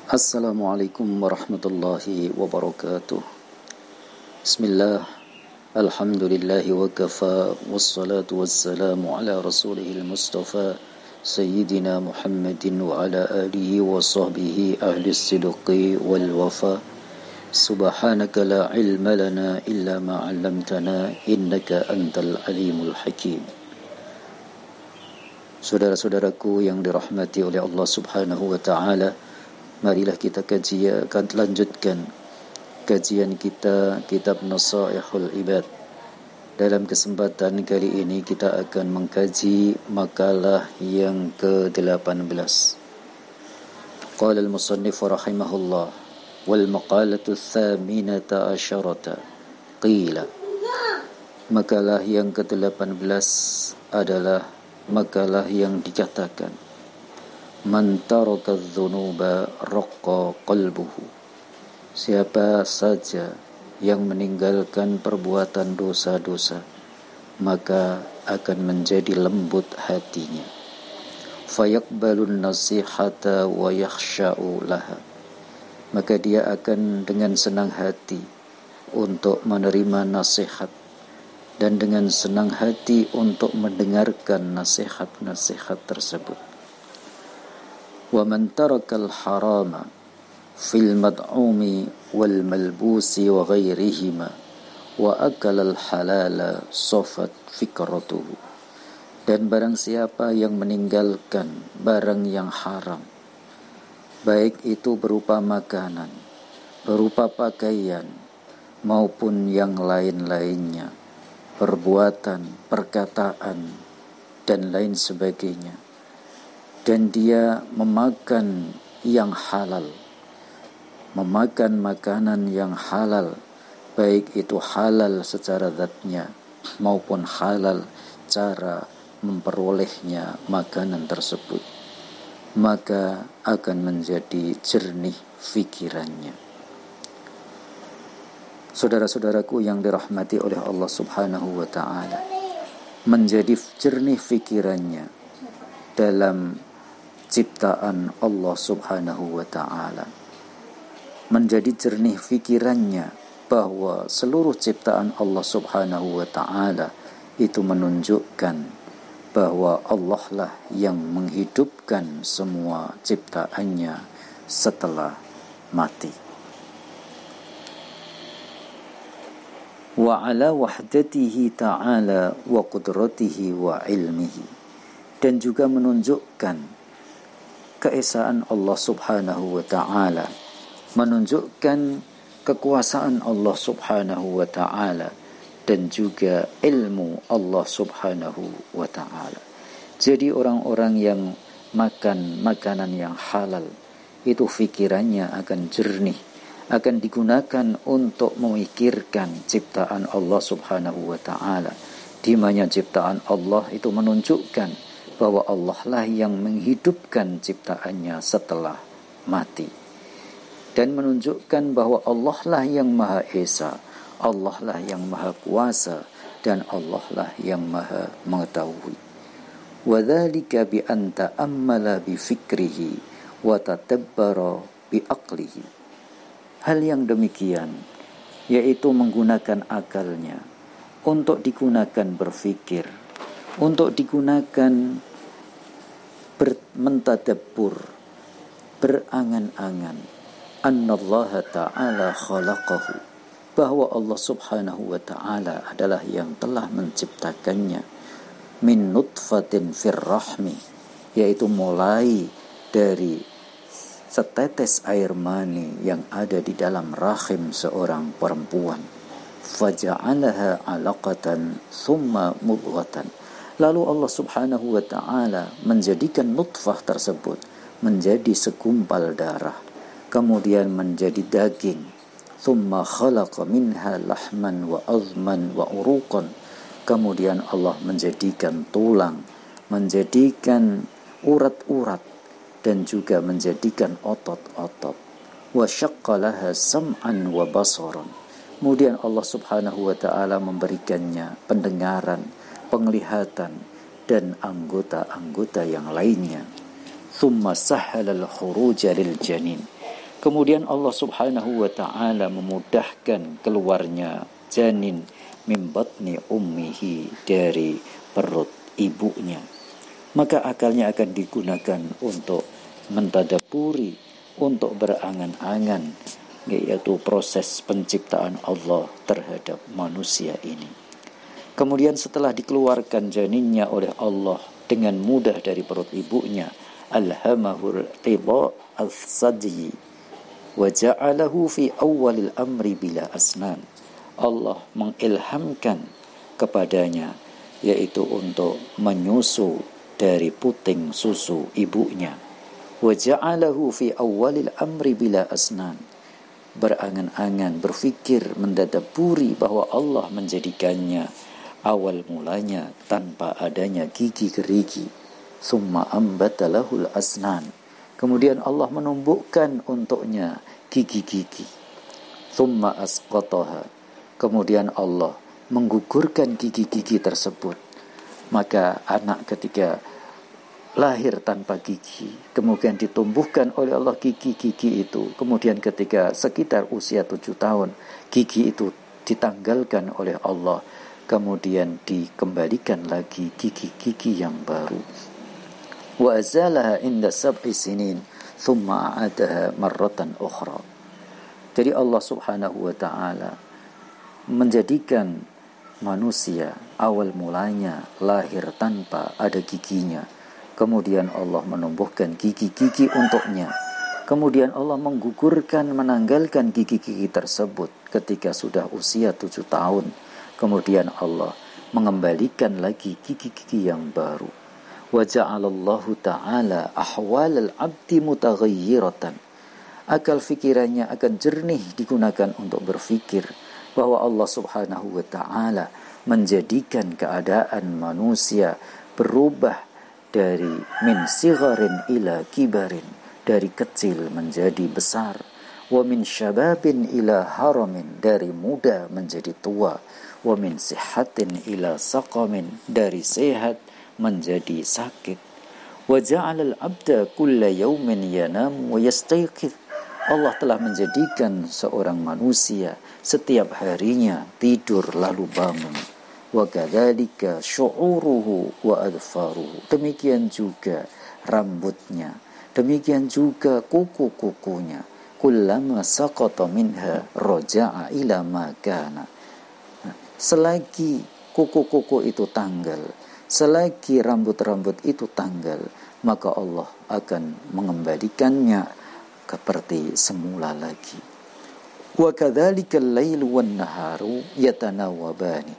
Assalamualaikum warahmatullahi wabarakatuh. Bismillah, alhamdulillahi wa kafa, wassalatu wassalamu ala rasulihil mustafa Sayyidina Muhammadin wa ala alihi wa sahbihi ahli sidqi wal wafa. Subhanaka la ilma lana illa ma 'allamtana innaka antal alimul hakim. Saudara-saudaraku yang dirahmati oleh Allah Subhanahu wa ta'ala, marilah kita lanjutkan kajian kita kitab Nasaihul Ibad. Dalam kesempatan kali ini kita akan mengkaji makalah yang ke-18. Qala al-musannif rahimahullah, wal maqalatu tsaminata asyarata qila. Makalah yang ke-18 adalah makalah yang dikatakan man taraka adh-dhunuba raqqa qalbuhu. Siapa saja yang meninggalkan perbuatan dosa-dosa, maka akan menjadi lembut hatinya. Fayaqbalun nasihata wa yakhsha'u laha. Maka dia akan dengan senang hati untuk menerima nasihat dan dengan senang hati untuk mendengarkan nasihat-nasihat tersebut. Wa man tarakal harama fil mad'umi wal malbusi wa ghairihima wa akala al halala safat fikratuhu. Dan barang siapa yang meninggalkan barang yang haram, baik itu berupa makanan, berupa pakaian, maupun yang lain-lainnya, perbuatan, perkataan, dan lain sebagainya, dan dia memakan yang halal, memakan makanan yang halal, baik itu halal secara zatnya maupun halal cara memperolehnya makanan tersebut, maka akan menjadi jernih fikirannya. Saudara-saudaraku yang dirahmati oleh Allah Subhanahu wa ta'ala, menjadi jernih fikirannya dalam ciptaan Allah Subhanahu wa ta'ala, menjadi jernih fikirannya bahwa seluruh ciptaan Allah Subhanahu wa ta'ala itu menunjukkan bahwa Allah lah yang menghidupkan semua ciptaannya setelah mati. Wa ala wahdatihi ta'ala wa qudratihi wa ilmihi. Dan juga menunjukkan keesaan Allah Subhanahu wa ta'ala, menunjukkan kekuasaan Allah Subhanahu wa ta'ala, dan juga ilmu Allah Subhanahu wa ta'ala. Jadi orang-orang yang makan makanan yang halal, itu fikirannya akan jernih, akan digunakan untuk memikirkan ciptaan Allah Subhanahu wa ta'ala, di mana ciptaan Allah itu menunjukkan bahwa Allah lah yang menghidupkan ciptaannya setelah mati, dan menunjukkan bahwa Allah lah yang Maha Esa, Allah lah yang Maha Kuasa, dan Allah lah yang Maha Mengetahui. Wa dzalika bi an ta'ammala bi fikrihi wa tadabbara bi aqlihi. Hal yang demikian, yaitu menggunakan akalnya untuk digunakan berfikir, untuk digunakan mentadabbur, berangan-angan, annallaha ta'ala khalaqahu, bahwa Allah Subhanahu wa ta'ala adalah yang telah menciptakannya, min nutfatin fir rahmi, yaitu mulai dari setetes air mani yang ada di dalam rahim seorang perempuan, faja'alaha 'alaqatan thumma mudghatan. Lalu Allah Subhanahu wa ta'ala menjadikan nutfah tersebut menjadi segumpal darah, kemudian menjadi daging, thumma khalaqa minha lahman wa azman wa uruqan. Kemudian Allah menjadikan tulang, menjadikan urat-urat, dan juga menjadikan otot-otot. Wa syaqqalaha sam'an wa basaran. Kemudian Allah Subhanahu wa ta'ala memberikannya pendengaran, penglihatan, dan anggota-anggota yang lainnya. Thumma sahhala al-khuruja lil janin. Kemudian Allah Subhanahu wa ta'ala memudahkan keluarnya janin min batni ummihi, dari perut ibunya. Maka akalnya akan digunakan untuk mentadaburi, untuk berangan-angan, yaitu proses penciptaan Allah terhadap manusia ini. Kemudian setelah dikeluarkan janinnya oleh Allah dengan mudah dari perut ibunya, alhamahul qidha al-sadyi wa ja'alahu fi awwalil amri bila asnan. Allah mengilhamkan kepadanya, yaitu untuk menyusu dari puting susu ibunya. Wa ja'alahu fi awwalil amri bila asnan. Berangan-angan, berfikir, mendadaburi bahwa Allah menjadikannya awal mulanya tanpa adanya gigi gerigi. Summa ambatalahul asnan. Kemudian Allah menumbuhkan untuknya gigi-gigi. Summa asqataha. Kemudian Allah menggugurkan gigi-gigi tersebut. Maka anak ketika lahir tanpa gigi, kemudian ditumbuhkan oleh Allah gigi-gigi itu. Kemudian ketika sekitar usia 7 tahun, gigi itu ditanggalkan oleh Allah. Kemudian dikembalikan lagi gigi-gigi yang baru. Wa azalaha inda sab'i sinin, thumma a'adaha marratan ukhra. Jadi Allah Subhanahu wa ta'ala menjadikan manusia awal mulanya lahir tanpa ada giginya. Kemudian Allah menumbuhkan gigi-gigi untuknya. Kemudian Allah menggugurkan, menanggalkan gigi-gigi tersebut ketika sudah usia 7 tahun. Kemudian Allah mengembalikan lagi gigi-gigi yang baru. Wa ja'alallahu ta'ala ahwalal abdi mutaghayyiratan. Akal fikirannya akan jernih digunakan untuk berfikir bahwa Allah Subhanahu wa ta'ala menjadikan keadaan manusia berubah dari min sigharin ila kibarin, dari kecil menjadi besar, wa min syababin ila haramin, dari muda menjadi tua, wa min sihatin ila saqamin, dari sehat menjadi sakit. Wa ja'alal abda kulla yawmin yanamu wa yastayqidh. Allah telah menjadikan seorang manusia setiap harinya tidur lalu bangun. Wa kadzalika syu'uruhu wa adfaruhu. Demikian juga rambutnya, demikian juga kuku-kukunya. Kullama saqata minha raja'a ila ma kana. Selagi kuku-kuku itu tanggal, selagi rambut-rambut itu tanggal, maka Allah akan mengembalikannya seperti semula lagi. Wa kadzalika al-lailu wan naharu yatanawabani.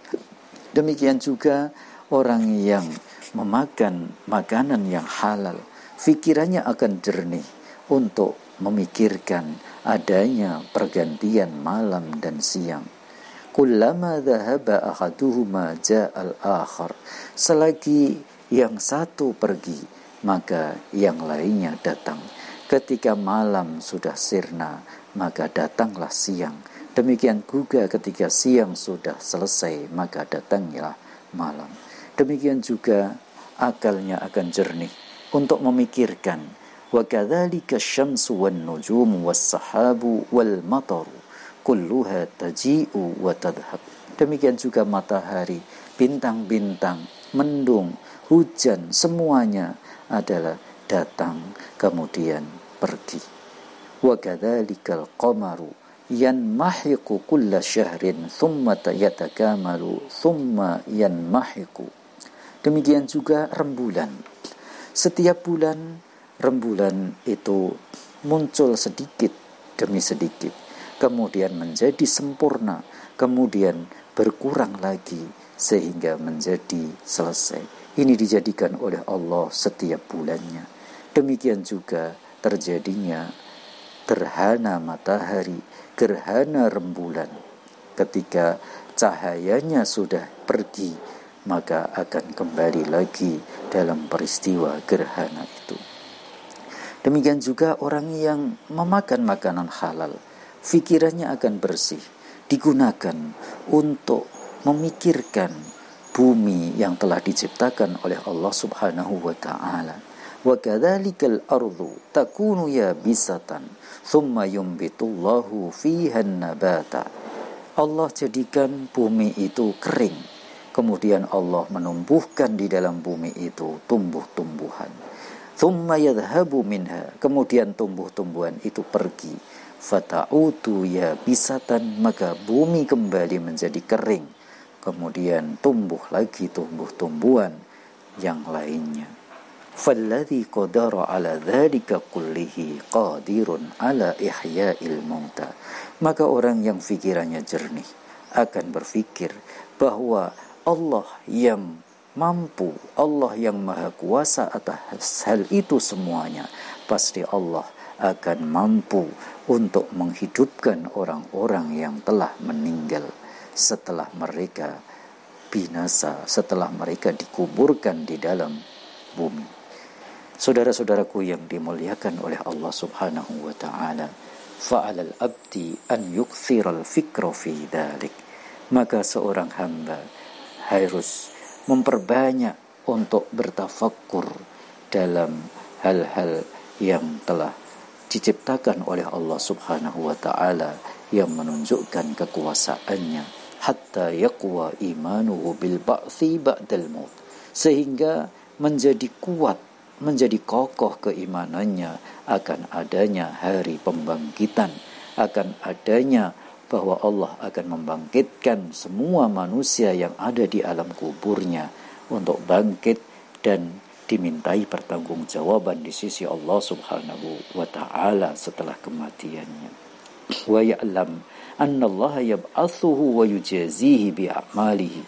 Demikian juga orang yang memakan makanan yang halal, fikirannya akan jernih untuk memikirkan adanya pergantian malam dan siang. Kullama dhahaba ahaduhuma ja'al akhar. Selagi yang satu pergi, maka yang lainnya datang. Ketika malam sudah sirna, maka datanglah siang. Demikian juga ketika siang sudah selesai, maka datanglah malam. Demikian juga akalnya akan jernih untuk memikirkan. Wa kadzalika asy-syamsu wan-nujumu was-sahabu wal-mataru kulluha taji'u wa tadhhab. Demikian juga matahari, bintang-bintang, mendung, hujan, semuanya adalah datang kemudian pergi. Wa kadzalikal qamaru yanmahiqu kulla syahrin thumma yatakamalu thumma yanmahiqu. Demikian juga rembulan. Setiap bulan rembulan itu muncul sedikit demi sedikit, kemudian menjadi sempurna, kemudian berkurang lagi sehingga menjadi selesai. Ini dijadikan oleh Allah setiap bulannya. Demikian juga terjadinya gerhana matahari, gerhana rembulan. Ketika cahayanya sudah pergi, maka akan kembali lagi dalam peristiwa gerhana itu. Demikian juga orang yang memakan makanan halal, fikirannya akan bersih, digunakan untuk memikirkan bumi yang telah diciptakan oleh Allah Subhanahu wa ta'ala. Wa kadzalikal ardu takunu yabisatan thumma yumbitullahu fihan nabata. Allah jadikan bumi itu kering, kemudian Allah menumbuhkan di dalam bumi itu tumbuh-tumbuhan. Thumma yadhhabu minha, kemudian tumbuh-tumbuhan itu pergi. Fata'udu yabisatan, maka bumi kembali menjadi kering. Kemudian tumbuh lagi tumbuh-tumbuhan yang lainnya. Falladhi qadara ala dzalika kullihi qadirun ala ihya'il mauta. Maka orang yang pikirannya jernih akan berpikir bahwa Allah yang mampu, Allah yang maha kuasa atas hal itu semuanya, pasti Allah akan mampu untuk menghidupkan orang-orang yang telah meninggal setelah mereka binasa, setelah mereka dikuburkan di dalam bumi. Saudara-saudaraku yang dimuliakan oleh Allah Subhanahu wa ta'ala, fa'alal abdi an yukthiral fikra fi dhalik. Maka seorang hamba harus memperbanyak untuk bertafakkur dalam hal-hal yang telah diciptakan oleh Allah Subhanahu wa ta'ala yang menunjukkan kekuasaannya, hatta yaqwa imanuhu bil ba'thi ba'dal maut, sehingga menjadi kuat, menjadi kokoh keimanannya akan adanya hari pembangkitan, akan adanya bahwa Allah akan membangkitkan semua manusia yang ada di alam kuburnya untuk bangkit dan dimintai pertanggungjawaban di sisi Allah Subhanahu wa ta'ala setelah kematiannya. Wa ya'lam anna Allah yab'athuhu wa yujazihi bi'amalihi.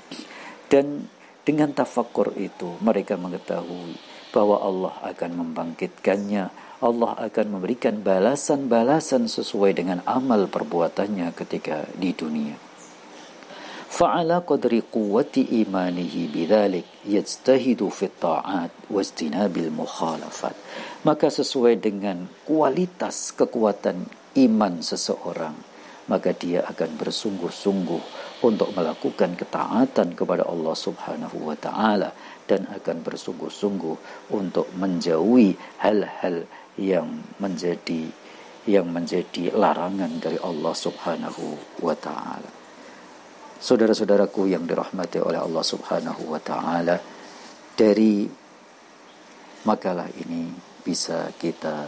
Dan dengan tafakkur itu mereka mengetahui bahwa Allah akan membangkitkannya, Allah akan memberikan balasan-balasan sesuai dengan amal perbuatannya ketika di dunia. Fa'ala qadri quwwati imanihi bidzalik yajtahidu fit ta'at wastinabil mukhalafat. Maka sesuai dengan kualitas kekuatan iman seseorang, maka dia akan bersungguh-sungguh untuk melakukan ketaatan kepada Allah Subhanahu wa ta'ala, dan akan bersungguh-sungguh untuk menjauhi hal-hal yang menjadi larangan dari Allah Subhanahu wa ta'ala. Saudara-saudaraku yang dirahmati oleh Allah Subhanahu wa ta'ala, dari makalah ini bisa kita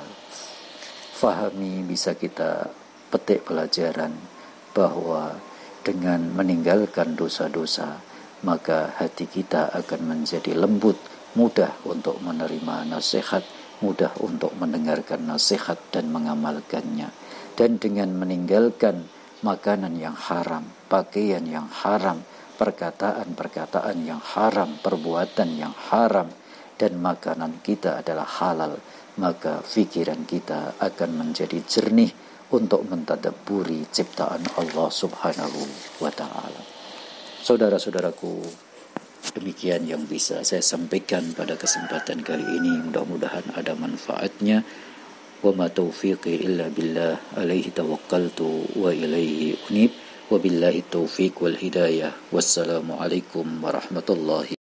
fahami, bisa kita petik pelajaran bahwa dengan meninggalkan dosa-dosa, maka hati kita akan menjadi lembut, mudah untuk menerima nasihat, mudah untuk mendengarkan nasihat dan mengamalkannya. Dan dengan meninggalkan makanan yang haram, pakaian yang haram, perkataan-perkataan yang haram, perbuatan yang haram, dan makanan kita adalah halal, maka pikiran kita akan menjadi jernih untuk mentadabburi ciptaan Allah Subhanahu wa ta'ala. Saudara-saudaraku, demikian yang bisa saya sampaikan pada kesempatan kali ini. Mudah-mudahan ada manfaatnya. Wa ma taufiqi illa billah, alaihi tawakkaltu wa ilaihi unib. Wa billahi taufiq wal hidayah. Wassalamualaikum warahmatullahi